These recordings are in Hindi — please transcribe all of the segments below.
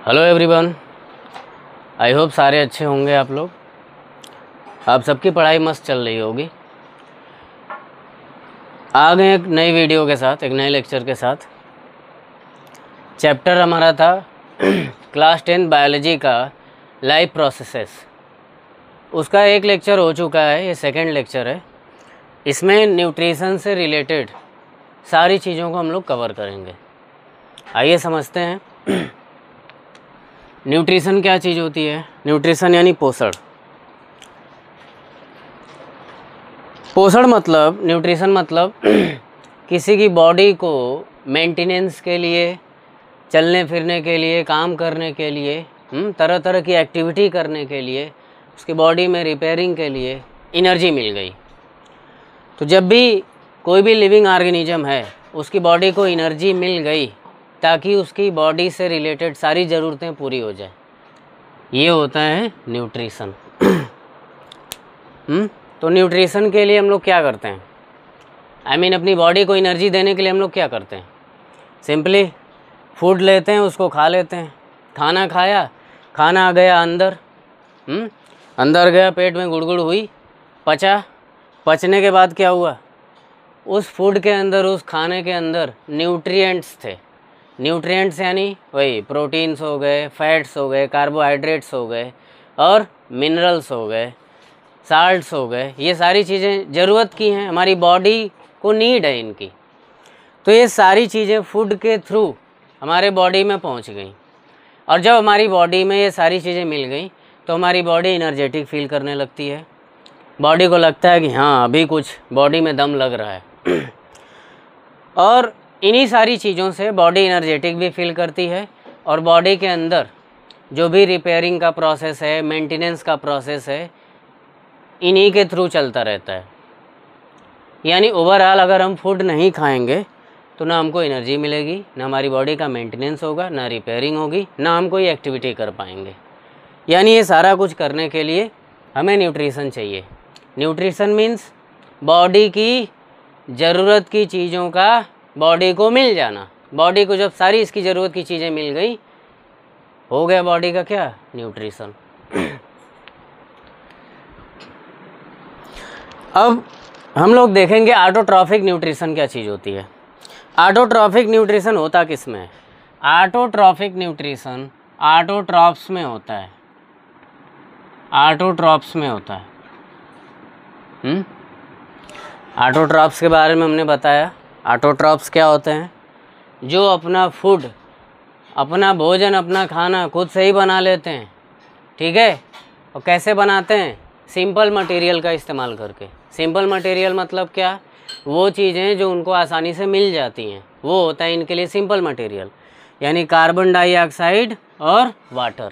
हेलो एवरीवन, आई होप सारे अच्छे होंगे। आप लोग, आप सबकी पढ़ाई मस्त चल रही होगी। आ गए एक नई वीडियो के साथ, एक नए लेक्चर के साथ। चैप्टर हमारा था क्लास 10 बायोलॉजी का लाइफ प्रोसेसेस। उसका एक लेक्चर हो चुका है, ये सेकंड लेक्चर है। इसमें न्यूट्रिशन से रिलेटेड सारी चीज़ों को हम लोग कवर करेंगे। आइए समझते हैं न्यूट्रिशन क्या चीज़ होती है। न्यूट्रिशन यानी पोषण। पोषण मतलब, न्यूट्रिशन मतलब किसी की बॉडी को मेंटेनेंस के लिए, चलने फिरने के लिए, काम करने के लिए, तरह तरह की एक्टिविटी करने के लिए, उसकी बॉडी में रिपेयरिंग के लिए एनर्जी मिल गई। तो जब भी कोई भी लिविंग ऑर्गेनिज्म है, उसकी बॉडी को एनर्जी मिल गई ताकि उसकी बॉडी से रिलेटेड सारी ज़रूरतें पूरी हो जाए, ये होता है न्यूट्रिशन। तो न्यूट्रिशन के लिए हम लोग क्या करते हैं? अपनी बॉडी को एनर्जी देने के लिए हम लोग क्या करते हैं? सिंपली फूड लेते हैं, उसको खा लेते हैं। खाना खाया, खाना गया अंदर, अंदर गया, पेट में गुड़गुड़ हुई, पचा। पचने के बाद क्या हुआ? उस फूड के अंदर, उस खाने के अंदर न्यूट्रिएंट्स थे। न्यूट्रिएंट्स यानी वही प्रोटीन्स हो गए, फैट्स हो गए, कार्बोहाइड्रेट्स हो गए और मिनरल्स हो गए, साल्ट्स हो गए। ये सारी चीज़ें ज़रूरत की हैं, हमारी बॉडी को नीड है इनकी। तो ये सारी चीज़ें फूड के थ्रू हमारे बॉडी में पहुंच गई। और जब हमारी बॉडी में ये सारी चीज़ें मिल गई तो हमारी बॉडी एनर्जेटिक फील करने लगती है। बॉडी को लगता है कि हाँ, अभी कुछ बॉडी में दम लग रहा है। और इन्हीं सारी चीज़ों से बॉडी एनर्जेटिक भी फील करती है और बॉडी के अंदर जो भी रिपेयरिंग का प्रोसेस है, मेंटेनेंस का प्रोसेस है, इन्हीं के थ्रू चलता रहता है। यानी ओवरऑल अगर हम फूड नहीं खाएंगे तो ना हमको एनर्जी मिलेगी, ना हमारी बॉडी का मेंटेनेंस होगा, ना रिपेयरिंग होगी, ना हम कोई एक्टिविटी कर पाएंगे। यानी ये सारा कुछ करने के लिए हमें न्यूट्रिशन चाहिए। न्यूट्रिशन मीन्स बॉडी की ज़रूरत की चीज़ों का बॉडी को मिल जाना। बॉडी को जब सारी इसकी ज़रूरत की चीज़ें मिल गई, हो गया बॉडी का क्या? न्यूट्रिशन। अब हम लोग देखेंगे ऑटोट्रॉफिक न्यूट्रिशन क्या चीज़ होती है। ऑटोट्रॉफिक न्यूट्रिशन होता किस में है? ऑटोट्रॉफिक न्यूट्रिशन ऑटोट्रॉप्स में होता है। ऑटोट्रॉप्स में होता है। ऑटोट्रॉप्स के बारे में हमने बताया। ऑटोट्रॉप्स क्या होते हैं? जो अपना फूड, अपना भोजन, अपना खाना खुद से ही बना लेते हैं। ठीक है? और कैसे बनाते हैं? सिंपल मटेरियल का इस्तेमाल करके। सिंपल मटेरियल मतलब क्या? वो चीज़ें जो उनको आसानी से मिल जाती हैं, वो होता है इनके लिए सिंपल मटेरियल। यानी कार्बन डाइऑक्साइड और वाटर,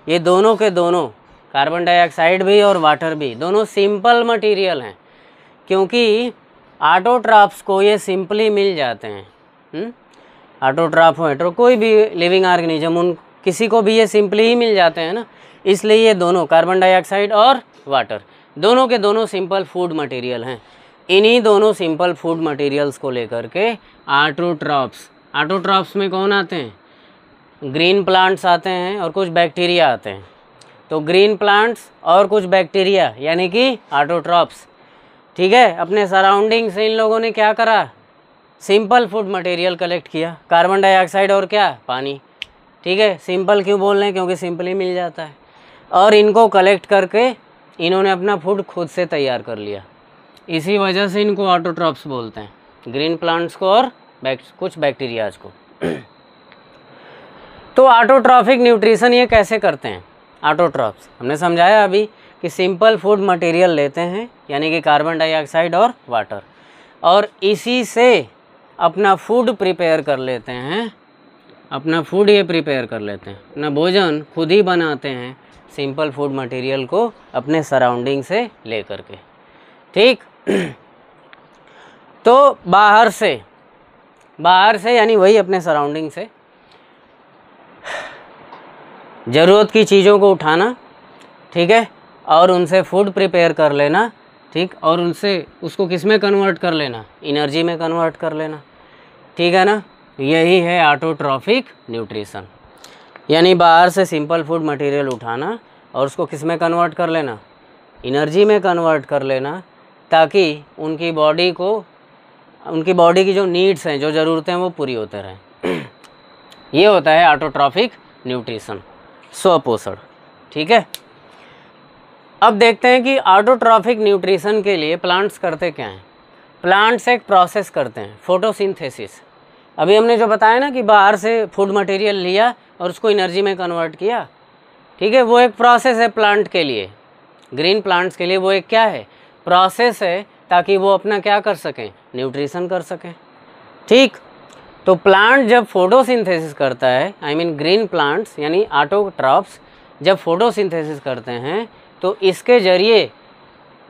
ये दोनों के दोनों, कार्बन डाइऑक्साइड भी और वाटर भी, दोनों सिंपल मटेरियल हैं। क्योंकि ऑटोट्रॉप्स को ये सिंपली मिल जाते हैं। ऑटोट्रॉप हो, हेटेरो, कोई भी लिविंग ऑर्गेनिज्म, उन किसी को भी ये सिंपली ही मिल जाते हैं ना। इसलिए ये दोनों, कार्बन डाइऑक्साइड और वाटर, दोनों के दोनों सिंपल फूड मटेरियल हैं। इन्हीं दोनों सिंपल फूड मटेरियल्स को लेकर के ऑटोट्रॉप्स में कौन आते हैं? ग्रीन प्लांट्स आते हैं और कुछ बैक्टीरिया आते हैं। तो ग्रीन प्लांट्स और कुछ बैक्टीरिया यानी कि ऑटोट्रॉप्स। ठीक है? अपने सराउंडिंग से इन लोगों ने क्या करा? सिंपल फूड मटेरियल कलेक्ट किया, कार्बन डाइऑक्साइड और क्या? पानी। ठीक है? सिंपल क्यों बोल रहे हैं? क्योंकि सिंपली मिल जाता है। और इनको कलेक्ट करके इन्होंने अपना फूड खुद से तैयार कर लिया। इसी वजह से इनको ऑटोट्रॉप्स बोलते हैं, ग्रीन प्लांट्स को और कुछ बैक्टीरियाज को। तो ऑटोट्रॉफिक न्यूट्रिशन ये कैसे करते हैं? ऑटोट्रॉप्स हमने समझाया अभी कि सिंपल फूड मटेरियल लेते हैं, यानी कि कार्बन डाइऑक्साइड और वाटर, और इसी से अपना फूड प्रिपेयर कर लेते हैं। अपना फूड ये प्रिपेयर कर लेते हैं, अपना भोजन खुद ही बनाते हैं, सिंपल फूड मटेरियल को अपने सराउंडिंग से ले करके। ठीक? तो बाहर से यानी वही अपने सराउंडिंग से ज़रूरत की चीज़ों को उठाना, ठीक है, और उनसे फूड प्रिपेयर कर लेना। ठीक? और उनसे उसको किस में कन्वर्ट कर लेना? एनर्जी में कन्वर्ट कर लेना। ठीक है ना? यही है ऑटोट्रॉफिक न्यूट्रिशन। यानी बाहर से सिंपल फूड मटेरियल उठाना और उसको किस में कन्वर्ट कर लेना, एनर्जी में कन्वर्ट कर लेना, ताकि उनकी बॉडी की जो नीड्स हैं, जो ज़रूरतें हैं, वो पूरी होते रहें। ये होता है ऑटोट्रॉफिक न्यूट्रिशन, स्वपोषण। ठीक है, अब देखते हैं कि ऑटोट्रॉफिक न्यूट्रिशन के लिए प्लांट्स करते क्या हैं। प्लांट्स एक प्रोसेस करते हैं, फोटोसिंथेसिस। अभी हमने जो बताया ना कि बाहर से फूड मटेरियल लिया और उसको एनर्जी में कन्वर्ट किया, ठीक है, वो एक प्रोसेस है प्लांट के लिए, ग्रीन प्लांट्स के लिए वो एक क्या है, प्रोसेस है, ताकि वो अपना क्या कर सकें, न्यूट्रिशन कर सकें। ठीक, तो प्लांट जब फोटोसिंथेसिस करता है, आई मीन ग्रीन प्लांट्स यानी ऑटोट्रॉफ्स जब फोटोसिंथेसिस करते हैं, तो इसके ज़रिए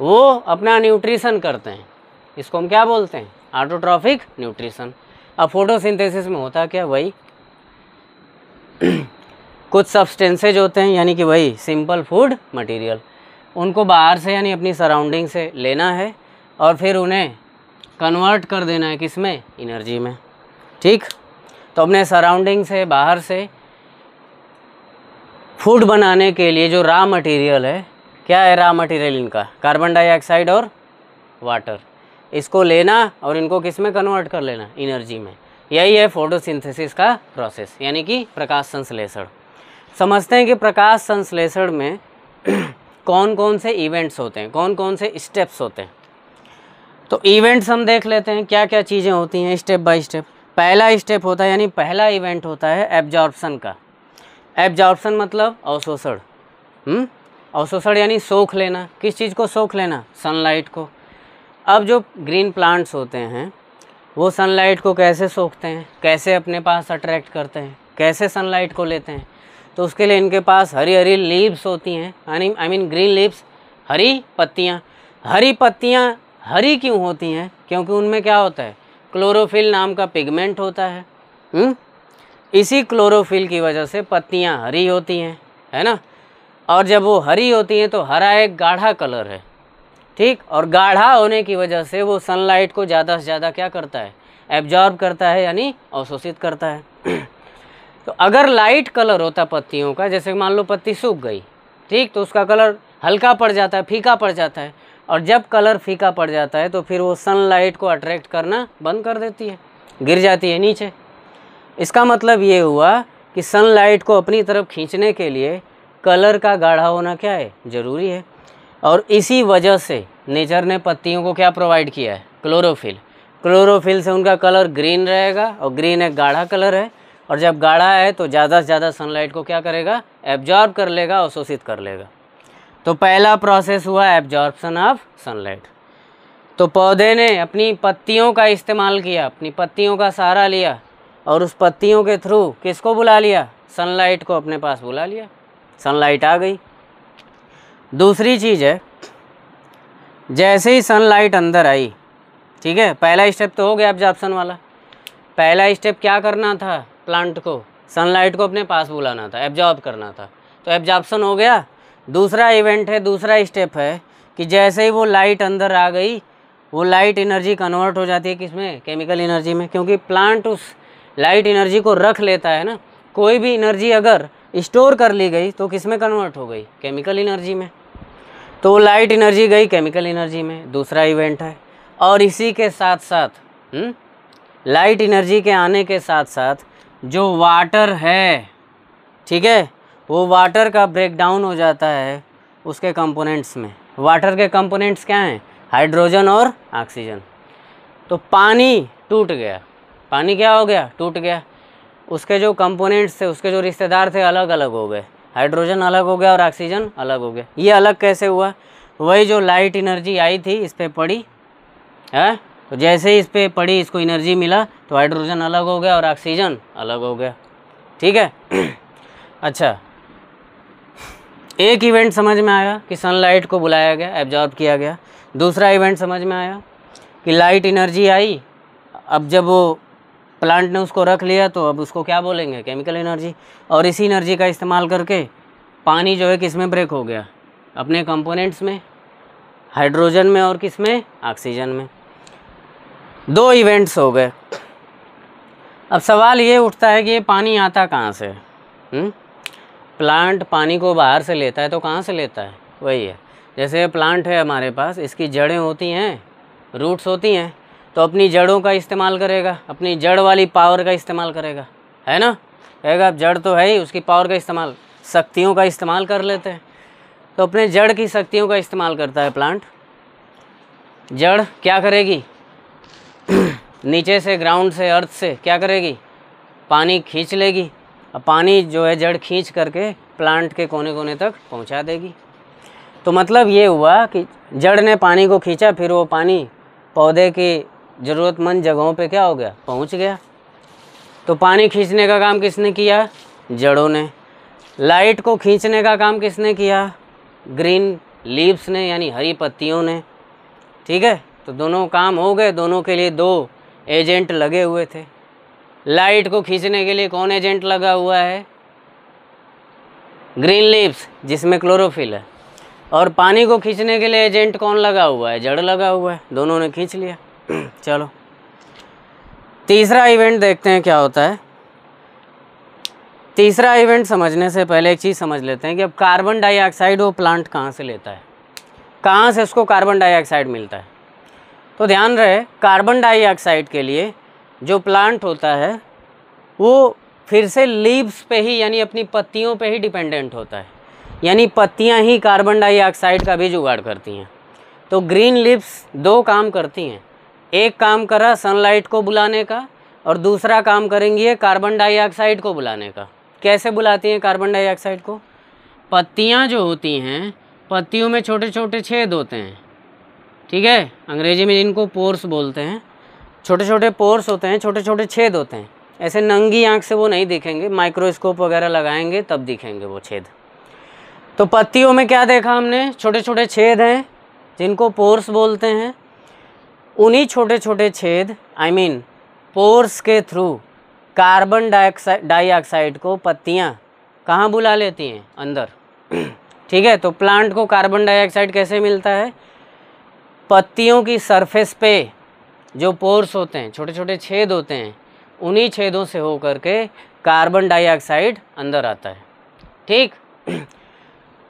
वो अपना न्यूट्रिशन करते हैं। इसको हम क्या बोलते हैं, ऑटोट्रॉफिक न्यूट्रिशन। अब फोटोसिंथेसिस में होता क्या, वही कुछ सब्सटेंसेज होते हैं, यानी कि वही सिंपल फूड मटेरियल, उनको बाहर से यानी अपनी सराउंडिंग से लेना है और फिर उन्हें कन्वर्ट कर देना है किस में, एनर्जी में। ठीक, तो अपने सराउंडिंग से बाहर से फूड बनाने के लिए जो रॉ मटेरियल है, क्या है रॉ मटेरियल इनका, कार्बन डाइऑक्साइड और वाटर, इसको लेना और इनको किस में कन्वर्ट कर लेना, एनर्जी में। यही है फोटोसिंथेसिस का प्रोसेस, यानी कि प्रकाश संश्लेषण। समझते हैं कि प्रकाश संश्लेषण में कौन कौन से इवेंट्स होते हैं, कौन कौन से स्टेप्स होते हैं। तो इवेंट्स हम देख लेते हैं क्या क्या चीज़ें होती हैं स्टेप बाय स्टेप। पहला स्टेप होता है, यानी पहला इवेंट होता है एब्जॉर्प्शन का। एब्जॉर्प्शन मतलब अवशोषण। अवशोषण यानी सोख लेना। किस चीज़ को सोख लेना, सनलाइट को। अब जो ग्रीन प्लांट्स होते हैं वो सनलाइट को कैसे सोखते हैं, कैसे अपने पास अट्रैक्ट करते हैं, कैसे सनलाइट को लेते हैं, तो उसके लिए इनके पास हरी हरी लीव्स होती हैं, आई मीन ग्रीन लीव्स, हरी पत्तियाँ। हरी पत्तियाँ हरी क्यों होती हैं, क्योंकि उनमें क्या होता है, क्लोरोफिल नाम का पिगमेंट होता है। इसी क्लोरोफिल की वजह से पत्तियाँ हरी होती हैं, है ना। और जब वो हरी होती हैं तो हरा एक गाढ़ा कलर है, ठीक, और गाढ़ा होने की वजह से वो सनलाइट को ज़्यादा से ज़्यादा क्या करता है, एब्जॉर्ब करता है, यानी अवशोषित करता है। तो अगर लाइट कलर होता पत्तियों का, जैसे मान लो पत्ती सूख गई, ठीक, तो उसका कलर हल्का पड़ जाता है, फीका पड़ जाता है, और जब कलर फीका पड़ जाता है तो फिर वो सनलाइट को अट्रैक्ट करना बंद कर देती है, गिर जाती है नीचे। इसका मतलब ये हुआ कि सनलाइट को अपनी तरफ खींचने के लिए कलर का गाढ़ा होना क्या है, ज़रूरी है। और इसी वजह से नेचर ने पत्तियों को क्या प्रोवाइड किया है, क्लोरोफिल। क्लोरोफिल से उनका कलर ग्रीन रहेगा, और ग्रीन एक गाढ़ा कलर है, और जब गाढ़ा है तो ज़्यादा से ज़्यादा सनलाइट को क्या करेगा, एब्जॉर्ब कर लेगा, अवशोषित कर लेगा। तो पहला प्रोसेस हुआ एब्जॉर्प्शन ऑफ सनलाइट। तो पौधे ने अपनी पत्तियों का इस्तेमाल किया, अपनी पत्तियों का सहारा लिया, और उस पत्तियों के थ्रू किसको बुला लिया, सनलाइट को अपने पास बुला लिया, सनलाइट आ गई। दूसरी चीज़ है, जैसे ही सनलाइट अंदर आई, ठीक है, पहला स्टेप तो हो गया एब्जॉर्प्शन वाला। पहला स्टेप क्या करना था, प्लांट को सनलाइट को अपने पास बुलाना था, एब्जॉर्ब करना था, तो एब्जॉर्प्शन हो गया। दूसरा इवेंट है, दूसरा स्टेप है कि जैसे ही वो लाइट अंदर आ गई, वो लाइट एनर्जी कन्वर्ट हो जाती है किसमें, केमिकल एनर्जी में, क्योंकि प्लांट उस लाइट एनर्जी को रख लेता है ना। कोई भी एनर्जी अगर स्टोर कर ली गई तो किस में कन्वर्ट हो गई, केमिकल एनर्जी में। तो वो लाइट एनर्जी गई केमिकल एनर्जी में, दूसरा इवेंट है। और इसी के साथ साथ लाइट एनर्जी के आने के साथ साथ जो वाटर है, ठीक है, वो वाटर का ब्रेक डाउन हो जाता है उसके कंपोनेंट्स में। वाटर के कंपोनेंट्स क्या हैं, हाइड्रोजन और ऑक्सीजन। तो पानी टूट गया, पानी क्या हो गया, टूट गया। उसके जो कंपोनेंट्स थे, उसके जो रिश्तेदार थे, अलग अलग हो गए, हाइड्रोजन अलग हो गया और ऑक्सीजन अलग हो गया। ये अलग कैसे हुआ, वही जो लाइट एनर्जी आई थी इस पर पड़ी है, तो जैसे ही इस पर पड़ी, इसको एनर्जी मिला, तो हाइड्रोजन अलग हो गया और ऑक्सीजन अलग हो गया, ठीक है। अच्छा, एक इवेंट समझ में आया कि सनलाइट को बुलाया गया, एब्जॉर्ब किया गया। दूसरा इवेंट समझ में आया कि लाइट एनर्जी आई, अब जब वो प्लांट ने उसको रख लिया तो अब उसको क्या बोलेंगे, केमिकल एनर्जी। और इसी एनर्जी का इस्तेमाल करके पानी जो है किस में ब्रेक हो गया, अपने कंपोनेंट्स में, हाइड्रोजन में और किस में, ऑक्सीजन में। दो इवेंट्स हो गए। अब सवाल ये उठता है कि ये पानी आता कहाँ से, प्लांट पानी को बाहर से लेता है तो कहाँ से लेता है? वही है, जैसे प्लांट है हमारे पास, इसकी जड़ें होती हैं, रूट्स होती हैं, तो अपनी जड़ों का इस्तेमाल करेगा, अपनी जड़ वाली पावर का इस्तेमाल करेगा, है ना। कहेगा अब जड़ तो है ही, उसकी पावर का इस्तेमाल, शक्तियों का इस्तेमाल कर लेते हैं। तो अपने जड़ की शक्तियों का इस्तेमाल करता है प्लांट। जड़ क्या करेगी? नीचे से, ग्राउंड से, अर्थ से क्या करेगी? पानी खींच लेगी। अब पानी जो है जड़ खींच करके प्लांट के कोने कोने तक पहुंचा देगी। तो मतलब ये हुआ कि जड़ ने पानी को खींचा, फिर वो पानी पौधे की ज़रूरतमंद जगहों पे क्या हो गया? पहुंच गया। तो पानी खींचने का काम किसने किया? जड़ों ने। लाइट को खींचने का काम किसने किया? ग्रीन लीव्स ने, यानी हरी पत्तियों ने। ठीक है, तो दोनों काम हो गए, दोनों के लिए दो एजेंट लगे हुए थे। लाइट को खींचने के लिए कौन एजेंट लगा हुआ है? ग्रीन लीव्स, जिसमें क्लोरोफिल है। और पानी को खींचने के लिए एजेंट कौन लगा हुआ है? जड़ लगा हुआ है। दोनों ने खींच लिया। चलो तीसरा इवेंट देखते हैं क्या होता है। तीसरा इवेंट समझने से पहले एक चीज़ समझ लेते हैं कि अब कार्बन डाइऑक्साइड वो प्लांट कहाँ से लेता है, कहाँ से उसको कार्बन डाइऑक्साइड मिलता है। तो ध्यान रहे, कार्बन डाइऑक्साइड के लिए जो प्लांट होता है वो फिर से लीव्स पे ही, यानी अपनी पत्तियों पे ही डिपेंडेंट होता है, यानी पत्तियां ही कार्बन डाइऑक्साइड का भी जुगाड़ करती हैं। तो ग्रीन लीव्स दो काम करती हैं, एक काम करा सनलाइट को बुलाने का और दूसरा काम करेंगी कार्बन डाइऑक्साइड को बुलाने का। कैसे बुलाती हैं कार्बन डाइऑक्साइड को? पत्तियां जो होती हैं, पत्तियों में छोटे छोटे छेद होते हैं, ठीक है, अंग्रेजी में जिनको पोर्स बोलते हैं। छोटे छोटे पोर्स होते हैं, छोटे छोटे छेद होते हैं। ऐसे नंगी आंख से वो नहीं दिखेंगे, माइक्रोस्कोप वगैरह लगाएंगे तब दिखेंगे वो छेद। तो पत्तियों में क्या देखा हमने? छोटे छोटे छेद हैं जिनको पोर्स बोलते हैं। उन्हीं छोटे छोटे छेद, पोर्स के थ्रू कार्बन डाइऑक्साइड को पत्तियां कहाँ बुला लेती हैं? अंदर। ठीक है, तो प्लांट को कार्बन डाइऑक्साइड कैसे मिलता है? पत्तियों की सरफेस पे जो पोर्स होते हैं, छोटे छोटे छेद होते हैं, उन्हीं छेदों से होकर के कार्बन डाइऑक्साइड अंदर आता है। ठीक।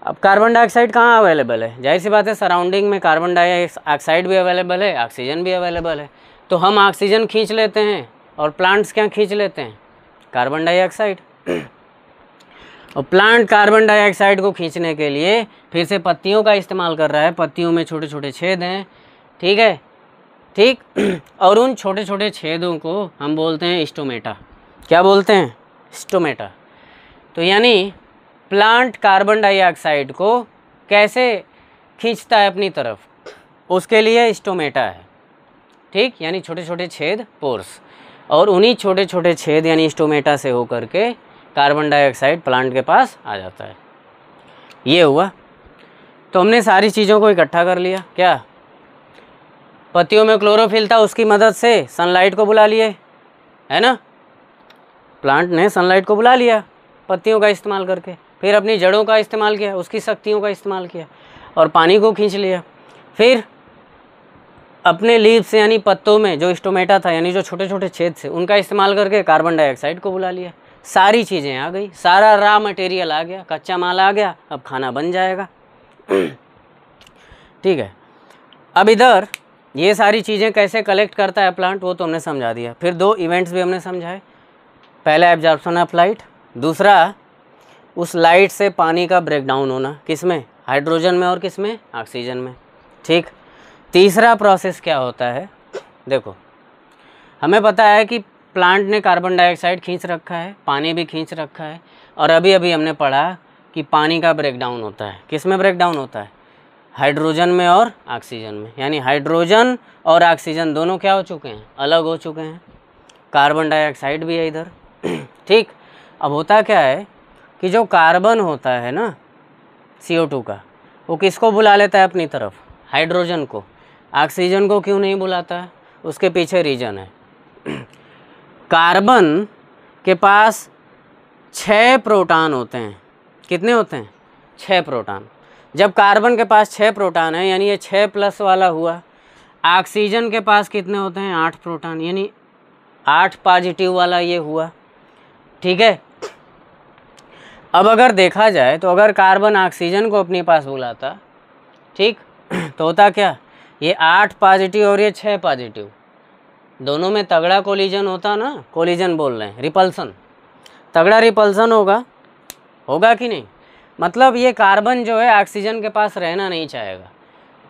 अब कार्बन डाइऑक्साइड कहाँ अवेलेबल है? जाहिर सी बात है, सराउंडिंग में कार्बन डाइऑक्साइड भी अवेलेबल है, ऑक्सीजन भी अवेलेबल है। तो हम ऑक्सीजन खींच लेते हैं और प्लांट्स क्या खींच लेते हैं? Carbon dioxide. और प्लांट कार्बन डाइऑक्साइड को खींचने के लिए फिर से पत्तियों का इस्तेमाल कर रहा है। पत्तियों में छोटे छोटे छेद हैं, ठीक है, ठीक। और उन छोटे छोटे छेदों को हम बोलते हैं स्टोमेटा। क्या बोलते हैं? स्टोमेटा। तो यानी प्लांट कार्बन डाइऑक्साइड को कैसे खींचता है अपनी तरफ? उसके लिए स्टोमेटा है, ठीक, यानी छोटे छोटे छेद, पोर्स। और उन्हीं छोटे छोटे छेद यानी स्टोमेटा से होकर के कार्बन डाइऑक्साइड प्लांट के पास आ जाता है। ये हुआ। तो हमने सारी चीज़ों को इकट्ठा कर लिया। क्या? पत्तियों में क्लोरोफिल था, उसकी मदद से सनलाइट को बुला लिए, है ना। प्लांट ने सनलाइट को बुला लिया पत्तियों का इस्तेमाल करके, फिर अपनी जड़ों का इस्तेमाल किया, उसकी शक्तियों का इस्तेमाल किया और पानी को खींच लिया। फिर अपने लीव्स से यानी पत्तों में जो स्टोमेटा था, यानी जो छोटे छोटे छेद थे, उनका इस्तेमाल करके कार्बन डाइऑक्साइड को बुला लिया। सारी चीज़ें आ गई, सारा रॉ मटेरियल आ गया, कच्चा माल आ गया, अब खाना बन जाएगा। ठीक है। अब इधर ये सारी चीज़ें कैसे कलेक्ट करता है प्लांट, वो तो हमने समझा दिया। फिर दो इवेंट्स भी हमने समझाए। पहला एब्जॉर्प्शन ऑफ लाइट, दूसरा उस लाइट से पानी का ब्रेकडाउन होना, किसमें? हाइड्रोजन में और किसमें? ऑक्सीजन में। ठीक। तीसरा प्रोसेस क्या होता है? देखो, हमें पता है कि प्लांट ने कार्बन डाइऑक्साइड खींच रखा है, पानी भी खींच रखा है, और अभी अभी हमने पढ़ा कि पानी का ब्रेकडाउन होता है। किस में ब्रेकडाउन होता है? हाइड्रोजन में और ऑक्सीजन में। यानी हाइड्रोजन और ऑक्सीजन दोनों क्या हो चुके हैं? अलग हो चुके हैं। कार्बन डाइऑक्साइड भी है इधर। ठीक। अब होता क्या है कि जो कार्बन होता है ना, CO2 का, वो किसको बुला लेता है अपनी तरफ? हाइड्रोजन को। ऑक्सीजन को क्यों नहीं बुलाता है? उसके पीछे रीज़न है। कार्बन के पास 6 प्रोटॉन होते हैं। कितने होते हैं? 6 प्रोटॉन। जब कार्बन के पास 6 प्रोटॉन है, यानी ये 6+ वाला हुआ। ऑक्सीजन के पास कितने होते हैं? 8 प्रोटॉन, यानी 8 पॉजिटिव वाला ये हुआ। ठीक है। अब अगर देखा जाए तो अगर कार्बन ऑक्सीजन को अपने पास बुलाता, ठीक, तो होता क्या, ये 8 पॉजिटिव और ये 6 पॉजिटिव, दोनों में तगड़ा कोलिजन होता ना, कोलिजन बोल रहे हैं, रिपल्सन, तगड़ा रिपल्सन होगा कि नहीं। मतलब ये कार्बन जो है ऑक्सीजन के पास रहना नहीं चाहेगा।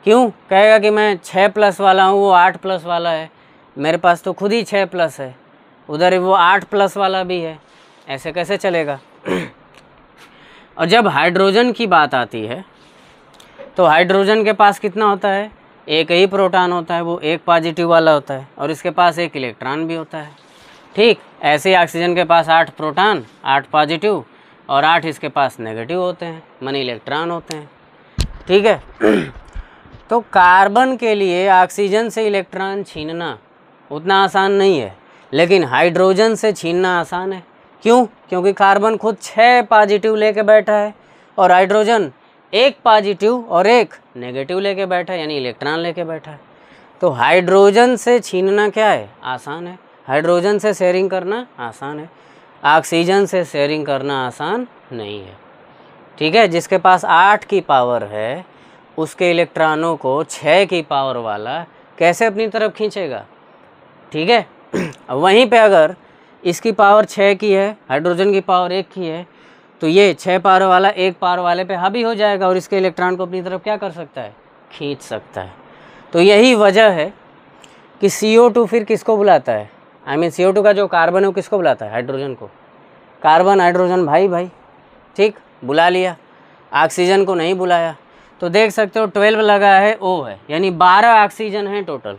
क्यों? कहेगा कि मैं 6+ वाला हूँ, वो 8+ वाला है, मेरे पास तो खुद ही 6+ है, उधर वो 8+ वाला भी है, ऐसे कैसे चलेगा। और जब हाइड्रोजन की बात आती है तो हाइड्रोजन के पास कितना होता है, एक ही प्रोटॉन होता है, वो एक पॉजिटिव वाला होता है, और इसके पास एक इलेक्ट्रॉन भी होता है, ठीक। ऐसे ही ऑक्सीजन के पास 8 प्रोटॉन, 8 पॉजिटिव और 8 इसके पास नेगेटिव होते हैं, माने इलेक्ट्रॉन होते हैं, ठीक है। तो कार्बन के लिए ऑक्सीजन से इलेक्ट्रॉन छीनना उतना आसान नहीं है, लेकिन हाइड्रोजन से छीनना आसान है। क्यों? क्योंकि कार्बन खुद 6 पॉजिटिव लेके बैठा है और हाइड्रोजन एक पॉजिटिव और एक नेगेटिव लेके बैठा है, यानी इलेक्ट्रॉन लेके बैठा है। तो हाइड्रोजन से छीनना क्या है, आसान है। हाइड्रोजन से शेयरिंग करना आसान है, ऑक्सीजन से शेयरिंग करना आसान नहीं है, ठीक है। जिसके पास 8 की पावर है उसके इलेक्ट्रॉनों को 6 की पावर वाला कैसे अपनी तरफ खींचेगा, ठीक है। वहीं पे अगर इसकी पावर 6 की है, हाइड्रोजन की पावर 1 की है, तो ये 6 पावर वाला 1 पावर वाले पे हावी हो जाएगा और इसके इलेक्ट्रॉन को अपनी तरफ क्या कर सकता है, खींच सकता है। तो यही वजह है कि CO2 फिर किसको बुलाता है, CO2 का जो कार्बन है वो किसको बुलाता है, हाइड्रोजन को। कार्बन हाइड्रोजन भाई भाई, ठीक, बुला लिया, ऑक्सीजन को नहीं बुलाया। तो देख सकते हो 12 लगा है, O है, यानी 12 ऑक्सीजन है टोटल।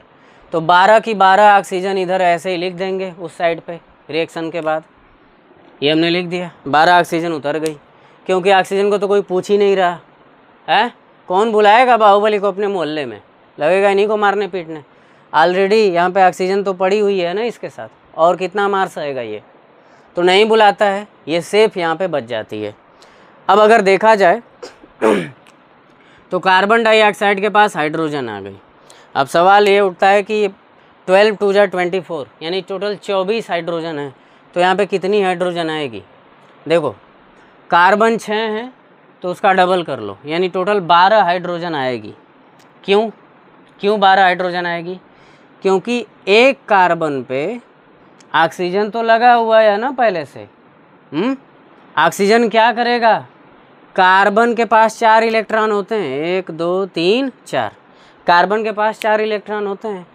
तो 12 की 12 ऑक्सीजन इधर ऐसे ही लिख देंगे उस साइड पे रिएक्शन के बाद, ये हमने लिख दिया, 12 ऑक्सीजन उतर गई, क्योंकि ऑक्सीजन को तो कोई पूछ ही नहीं रहा है। कौन बुलाएगा बाहुबली को अपने मोहल्ले में, लगेगा इन्हीं को मारने पीटने। ऑलरेडी यहाँ पे ऑक्सीजन तो पड़ी हुई है ना इसके साथ, और कितना मार सकेगा ये, तो नहीं बुलाता है, ये सेफ यहाँ पे बच जाती है। अब अगर देखा जाए तो कार्बन डाइऑक्साइड के पास हाइड्रोजन आ गई। अब सवाल ये उठता है कि 12 2 जा 24, यानी टोटल 24 हाइड्रोजन है, तो यहाँ पे कितनी हाइड्रोजन आएगी। देखो कार्बन 6 है तो उसका डबल कर लो, यानी टोटल 12 हाइड्रोजन आएगी। क्यों 12 हाइड्रोजन आएगी, क्योंकि एक कार्बन पे ऑक्सीजन तो लगा हुआ है ना पहले से। ऑक्सीजन क्या करेगा, कार्बन के पास 4 इलेक्ट्रॉन होते हैं, 1 2 3 4, कार्बन के पास 4 इलेक्ट्रॉन होते हैं,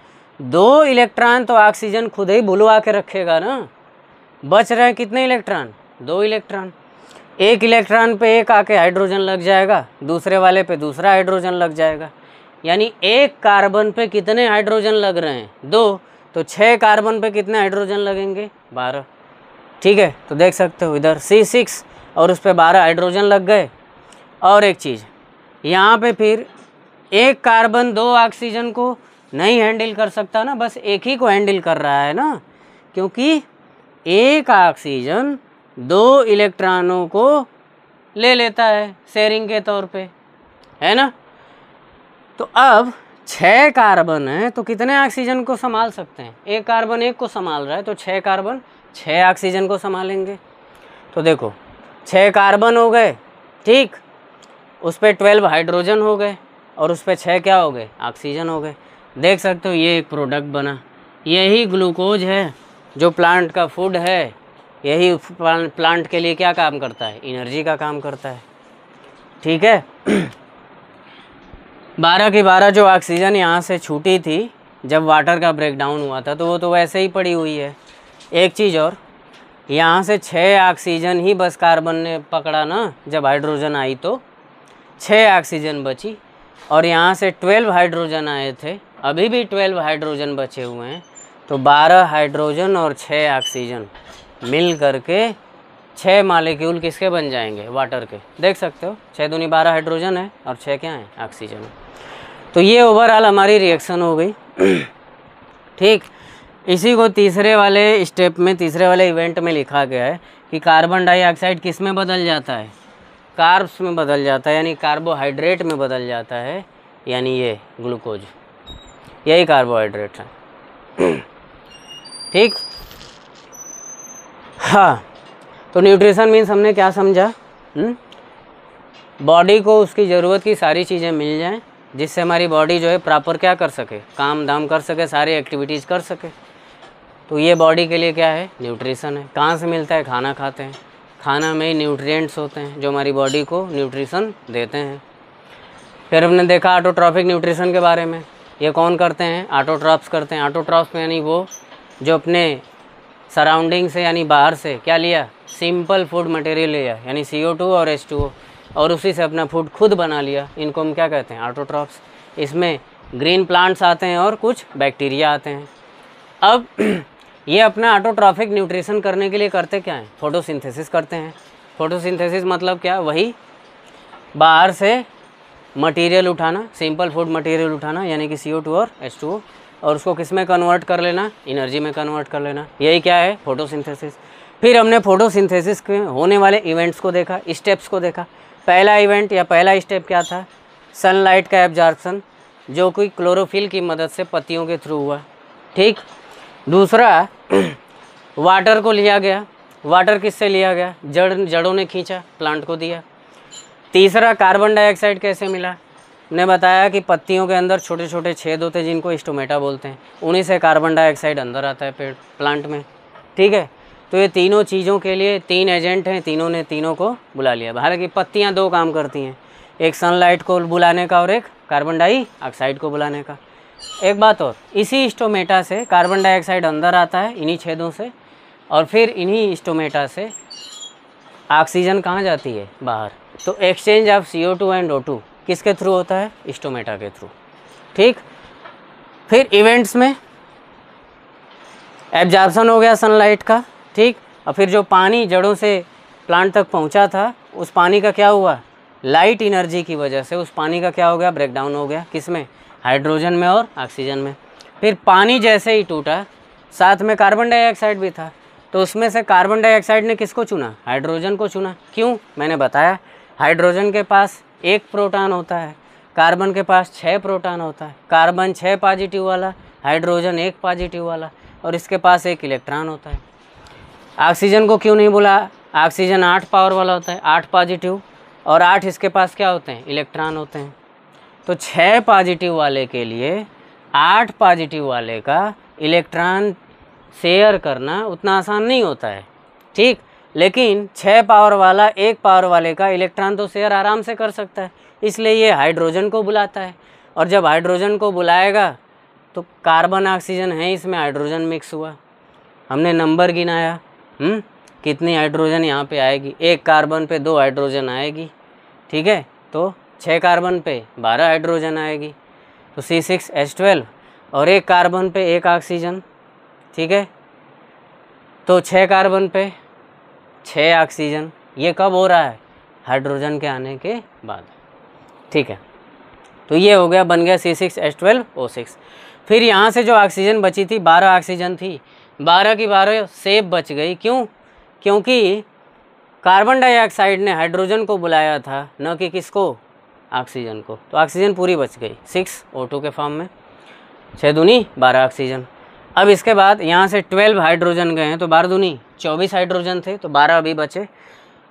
2 इलेक्ट्रॉन तो ऑक्सीजन खुद ही भुलवा के रखेगा ना, बच रहे हैं कितने इलेक्ट्रॉन, 2 इलेक्ट्रॉन। एक इलेक्ट्रॉन पे एक आके हाइड्रोजन लग जाएगा, दूसरे वाले पे दूसरा हाइड्रोजन लग जाएगा, यानी एक कार्बन पे कितने हाइड्रोजन लग रहे हैं, 2, तो 6 कार्बन पे कितने हाइड्रोजन लगेंगे, 12, ठीक है। तो देख सकते हो इधर C6 और उस पर 12 हाइड्रोजन लग गए। और एक चीज़ यहाँ पे फिर एक कार्बन 2 ऑक्सीजन को नहीं हैंडल कर सकता ना, बस एक ही को हैंडल कर रहा है ना, क्योंकि एक ऑक्सीजन 2 इलेक्ट्रॉनों को ले लेता है शेयरिंग के तौर पे, है ना। तो अब 6 कार्बन है तो कितने ऑक्सीजन को संभाल सकते हैं, एक कार्बन एक को संभाल रहा है, तो 6 कार्बन 6 ऑक्सीजन को संभालेंगे। तो देखो 6 कार्बन हो गए, ठीक, उस पर 12 हाइड्रोजन हो गए और उस पर 6 क्या हो गए, ऑक्सीजन हो गए। देख सकते हो ये एक प्रोडक्ट बना, यही ग्लूकोज है जो प्लांट का फूड है, यही प्लांट के लिए क्या काम करता है, एनर्जी का काम करता है, ठीक है। 12 की 12 जो ऑक्सीजन यहाँ से छूटी थी जब वाटर का ब्रेकडाउन हुआ था, तो वो तो वैसे ही पड़ी हुई है। एक चीज़ और, यहाँ से 6 ऑक्सीजन ही बस कार्बन ने पकड़ा ना, जब हाइड्रोजन आई तो 6 ऑक्सीजन बची, और यहाँ से 12 हाइड्रोजन आए थे, अभी भी 12 हाइड्रोजन बचे हुए हैं, तो 12 हाइड्रोजन और 6 ऑक्सीजन मिल करके 6 मॉलिक्यूल किसके बन जाएंगे, वाटर के। देख सकते हो 6 दूनी 12 हाइड्रोजन है और 6 क्या है, ऑक्सीजन है। तो ये ओवरऑल हमारी रिएक्शन हो गई, ठीक। इसी को तीसरे वाले स्टेप में, तीसरे वाले इवेंट में लिखा गया है कि कार्बन डाइऑक्साइड किस में बदल जाता है, कार्ब्स में बदल जाता है, यानी कार्बोहाइड्रेट में बदल जाता है, यानी ये ग्लूकोज, यही कार्बोहाइड्रेट है, ठीक। हाँ, तो न्यूट्रिशन मीन्स हमने क्या समझा बॉडी को उसकी ज़रूरत की सारी चीज़ें मिल जाएं, जिससे हमारी बॉडी जो है प्रॉपर क्या कर सके, काम धाम कर सके, सारी एक्टिविटीज़ कर सके। तो ये बॉडी के लिए क्या है, न्यूट्रिशन है। कहाँ से मिलता है, खाना खाते हैं, खाना में ही न्यूट्रिएंट्स होते हैं जो हमारी बॉडी को न्यूट्रिशन देते हैं। फिर हमने देखा ऑटोट्रॉफिक न्यूट्रिशन के बारे में। ये कौन करते हैं, ऑटोट्रॉफ्स करते हैं। ऑटोट्रॉफ्स में यानी वो जो अपने सराउंडिंग से यानी बाहर से क्या लिया, सिंपल फूड मटेरियल लिया, यानी CO2 और H2O, और उसी से अपना फूड खुद बना लिया। इनको हम क्या कहते हैं, ऑटोट्रॉफ्स। इसमें ग्रीन प्लांट्स आते हैं और कुछ बैक्टीरिया आते हैं। अब ये अपना ऑटोट्रॉफिक न्यूट्रिशन करने के लिए करते क्या हैं, फोटोसिंथेसिस करते हैं। फोटोसिंथेसिस मतलब क्या, वही बाहर से मटेरियल उठाना, सिंपल फूड मटेरियल उठाना, यानी कि CO2 और H2O, और उसको किस में कन्वर्ट कर लेना, एनर्जी में कन्वर्ट कर लेना। यही क्या है, फोटोसिंथेसिस। फिर हमने फोटोसिंथेसिस के होने वाले इवेंट्स को देखा, स्टेप्स को देखा। पहला इवेंट या पहला स्टेप क्या था, सनलाइट का एब्जॉर्प्शन, जो कि क्लोरोफिल की मदद से पत्तियों के थ्रू हुआ। ठीक। दूसरा वाटर को लिया गया। वाटर किससे लिया गया, जड़ों ने खींचा, प्लांट को दिया। तीसरा कार्बन डाइऑक्साइड कैसे मिला, ने बताया कि पत्तियों के अंदर छोटे छोटे छेद होते हैं जिनको स्टोमेटा बोलते हैं, उन्हीं से कार्बन डाइऑक्साइड अंदर आता है पेड़ प्लांट में। ठीक है। तो ये तीनों चीज़ों के लिए 3 एजेंट हैं, तीनों ने तीनों को बुला लिया। हालांकि पत्तियाँ 2 काम करती हैं, एक सनलाइट को बुलाने का और एक कार्बन डाइऑक्साइड को बुलाने का। एक बात और, इसी स्टोमेटा से कार्बन डाइऑक्साइड अंदर आता है इन्हीं छेदों से, और फिर इन्हीं स्टोमेटा से ऑक्सीजन कहाँ जाती है, बाहर। तो exchange of CO2 and O2 किसके थ्रू होता है, स्टोमेटा के थ्रू। ठीक। फिर इवेंट्स में एब्जॉर्प्शन हो गया सनलाइट का। ठीक। और फिर जो पानी जड़ों से प्लांट तक पहुंचा था, उस पानी का क्या हुआ, लाइट एनर्जी की वजह से उस पानी का क्या हो गया, ब्रेकडाउन हो गया। किस में, हाइड्रोजन में और ऑक्सीजन में। फिर पानी जैसे ही टूटा, साथ में कार्बन डाइऑक्साइड भी था, तो उसमें से कार्बन डाइऑक्साइड ने किसको चुना, हाइड्रोजन को चुना। क्यों, मैंने बताया, हाइड्रोजन के पास 1 प्रोटॉन होता है, कार्बन के पास 6 प्रोटॉन होता है। कार्बन 6 पॉजिटिव वाला, हाइड्रोजन 1 पॉजिटिव वाला, और इसके पास 1 इलेक्ट्रॉन होता है। ऑक्सीजन को क्यों नहीं बोला, ऑक्सीजन 8 पावर वाला होता है, 8 पॉजिटिव, और 8 इसके पास क्या होते हैं, इलेक्ट्रॉन होते हैं। तो 6 पॉजिटिव वाले के लिए 8 पॉजिटिव वाले का इलेक्ट्रॉन शेयर करना उतना आसान नहीं होता है। ठीक। लेकिन 6 पावर वाला 1 पावर वाले का इलेक्ट्रॉन तो शेयर आराम से कर सकता है, इसलिए ये हाइड्रोजन को बुलाता है। और जब हाइड्रोजन को बुलाएगा तो कार्बन ऑक्सीजन है, इसमें हाइड्रोजन मिक्स हुआ, हमने नंबर गिनाया, कितनी हाइड्रोजन यहाँ पे आएगी, 1 कार्बन पे 2 हाइड्रोजन आएगी। ठीक है। तो 6 कार्बन पे 12 हाइड्रोजन आएगी, तो C6H12, और 1 कार्बन पे 1 ऑक्सीजन। ठीक है। तो 6 कार्बन पे 6 ऑक्सीजन। ये कब हो रहा है, हाइड्रोजन के आने के बाद। ठीक है। तो ये हो गया, बन गया C6H12O6। फिर यहाँ से जो ऑक्सीजन बची थी, 12 ऑक्सीजन थी, 12 की 12 सेफ बच गई। क्यों, क्योंकि कार्बन डाइऑक्साइड ने हाइड्रोजन को बुलाया था, न कि किसको, ऑक्सीजन को। तो ऑक्सीजन पूरी बच गई 6O2 के फॉर्म में, 6 दूनी 12 ऑक्सीजन। अब इसके बाद यहाँ से 12 हाइड्रोजन गए हैं, तो 12 दूनी 24 हाइड्रोजन थे, तो 12 अभी बचे।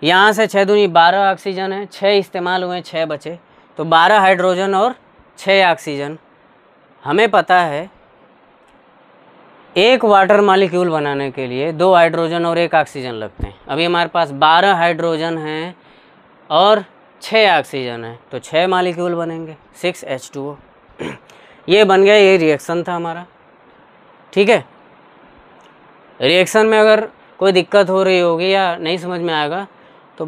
यहाँ से 6 दूनी 12 ऑक्सीजन है, 6 इस्तेमाल हुए, 6 बचे, तो 12 हाइड्रोजन और 6 ऑक्सीजन। हमें पता है एक वाटर मॉलिक्यूल बनाने के लिए 2 हाइड्रोजन और 1 ऑक्सीजन लगते हैं। अभी हमारे पास 12 हाइड्रोजन हैं और 6 ऑक्सीजन है, तो 6 मॉलिक्यूल बनेंगे, 6H2O। ये बन गया, ये रिएक्शन था हमारा। ठीक है। रिएक्शन में अगर कोई दिक्कत हो रही होगी या नहीं समझ में आएगा तो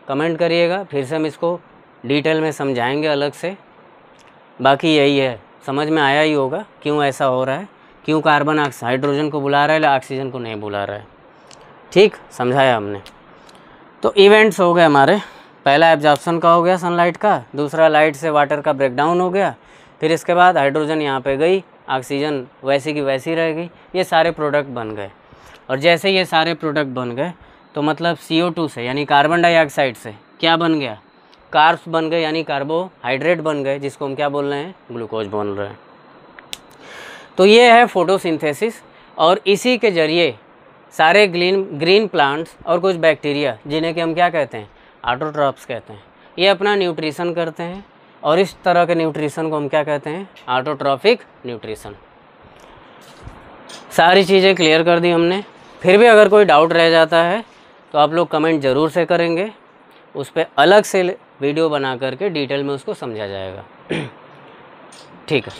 कमेंट करिएगा, फिर से हम इसको डिटेल में समझाएंगे अलग से। बाकी यही है, समझ में आया ही होगा क्यों ऐसा हो रहा है, क्यों कार्बन हाइड्रोजन को बुला रहा है या ऑक्सीजन को नहीं बुला रहा है। ठीक, समझाया हमने। तो इवेंट्स हो गए हमारे, पहला एब्जॉर्प्शन का हो गया सनलाइट का, दूसरा लाइट से वाटर का ब्रेकडाउन हो गया, फिर इसके बाद हाइड्रोजन यहाँ पे गई, ऑक्सीजन वैसी की वैसी रह गई, ये सारे प्रोडक्ट बन गए। और जैसे ये सारे प्रोडक्ट बन गए तो मतलब CO2 से यानी कार्बन डाइऑक्साइड से क्या बन गया, कार्ब्स बन गए, यानी कार्बोहाइड्रेट बन गए, जिसको हम क्या बोल रहे हैं, ग्लूकोज बोल रहे हैं। तो ये है फोटोसिंथेसिस, और इसी के जरिए सारे ग्रीन प्लांट्स और कुछ बैक्टीरिया, जिन्हें कि हम क्या कहते हैं, ऑटोट्रॉफ्स कहते हैं। ये अपना न्यूट्रिशन करते हैं और इस तरह के न्यूट्रिशन को हम क्या कहते हैं? Autotrophic nutrition. सारी चीज़ें क्लियर कर दी हमने। फिर भी अगर कोई डाउट रह जाता है तो आप लोग कमेंट ज़रूर से करेंगे, उस पर अलग से वीडियो बना करके डिटेल में उसको समझा जाएगा। ठीक है।